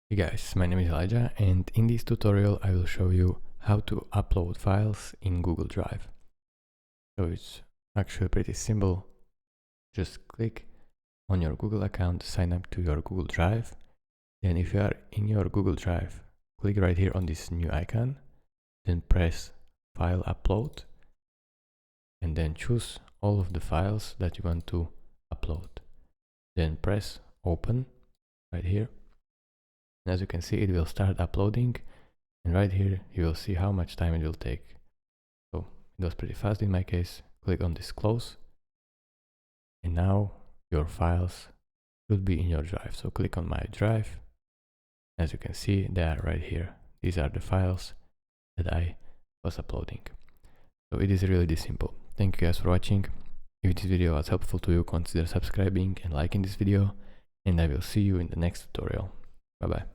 Hey guys, my name is Elijah, and in this tutorial I will show you how to upload files in Google Drive. So it's actually pretty simple. Just click on your Google account, sign up to your Google Drive. Then if you are in your Google Drive, click right here on this new icon, then press File Upload, and then choose all of the files that you want to upload. Then press Open right here. And as you can see, it will start uploading, and right here you will see how much time it will take. So it was pretty fast in my case. Click on this close, and now your files should be in your drive. So click on My Drive. As you can see, they are right here. These are the files that I was uploading. So it is really this simple. Thank you guys for watching. If this video was helpful to you, consider subscribing and liking this video, and I will see you in the next tutorial. Bye bye.